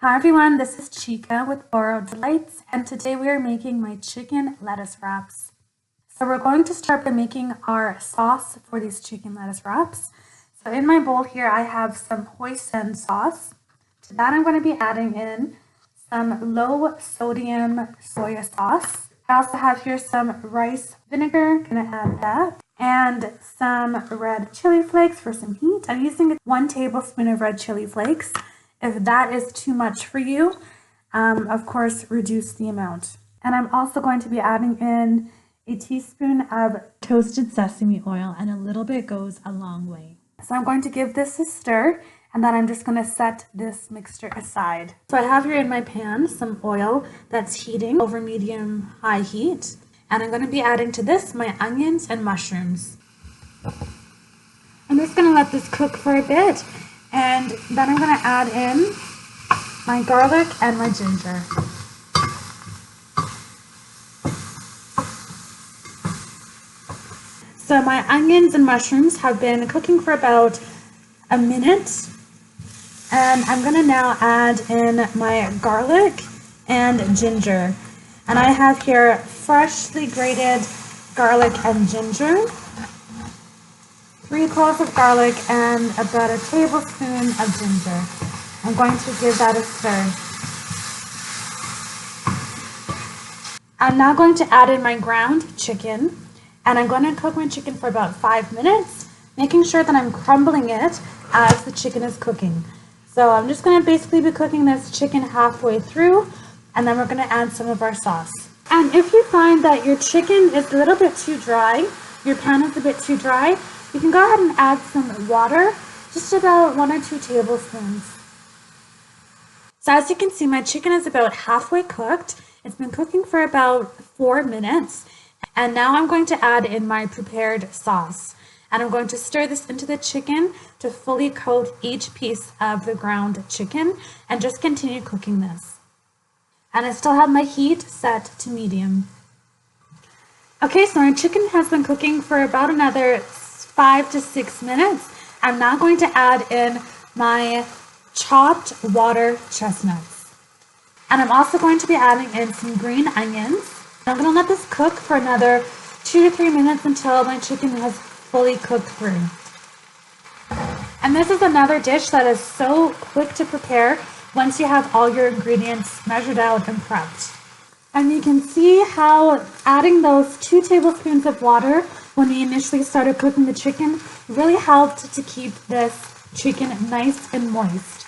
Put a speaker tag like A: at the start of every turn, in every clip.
A: Hi everyone, this is Chika with Borrowed Delights, and today we are making my chicken lettuce wraps. So we're going to start by making our sauce for these chicken lettuce wraps. So in my bowl here I have some hoisin sauce. To that I'm going to be adding in some low sodium soy sauce. I also have here some rice vinegar, going to add that, and some red chili flakes for some heat. I'm using 1 tablespoon of red chili flakes. If that is too much for you, of course, reduce the amount. And I'm also going to be adding in a teaspoon of toasted sesame oil, and a little bit goes a long way. So I'm going to give this a stir, and then I'm just going to set this mixture aside. So I have here in my pan some oil that's heating over medium-high heat, and I'm going to be adding to this my onions and mushrooms. I'm just going to let this cook for a bit. And then I'm going to add in my garlic and my ginger. So my onions and mushrooms have been cooking for about a minute. And I'm going to now add in my garlic and ginger. And I have here freshly grated garlic and ginger, 3 cloves of garlic, and about a tablespoon of ginger. I'm going to give that a stir. I'm now going to add in my ground chicken, and I'm going to cook my chicken for about 5 minutes, making sure that I'm crumbling it as the chicken is cooking. So I'm just going to basically be cooking this chicken halfway through, and then we're going to add some of our sauce. And if you find that your chicken is a little bit too dry, your pan is a bit too dry, you can go ahead and add some water, just about 1 or 2 tablespoons. So as you can see, my chicken is about halfway cooked. It's been cooking for about 4 minutes. And now I'm going to add in my prepared sauce. And I'm going to stir this into the chicken to fully coat each piece of the ground chicken, and just continue cooking this. And I still have my heat set to medium. Okay, so my chicken has been cooking for about another 5 to 6 minutes. I'm now going to add in my chopped water chestnuts. And I'm also going to be adding in some green onions. I'm going to let this cook for another 2 to 3 minutes until my chicken has fully cooked through. And this is another dish that is so quick to prepare once you have all your ingredients measured out and prepped. And you can see how adding those 2 tablespoons of water when we initially started cooking the chicken really helped to keep this chicken nice and moist.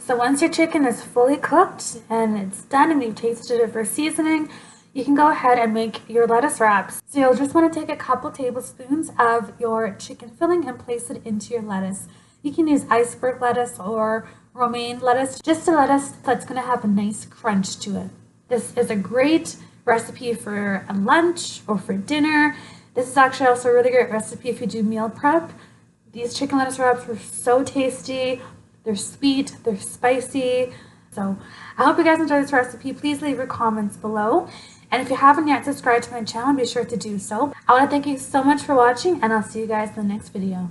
A: So once your chicken is fully cooked and it's done and you've tasted it for seasoning, you can go ahead and make your lettuce wraps. So you'll just want to take a couple tablespoons of your chicken filling and place it into your lettuce. You can use iceberg lettuce or romaine lettuce, just a lettuce that's going to have a nice crunch to it. This is a great recipe for a lunch or for dinner. This is actually also a really great recipe if you do meal prep. These chicken lettuce wraps were so tasty. They're sweet, they're spicy. So I hope you guys enjoy this recipe. Please leave your comments below. And if you haven't yet subscribed to my channel, be sure to do so. I want to thank you so much for watching, and I'll see you guys in the next video.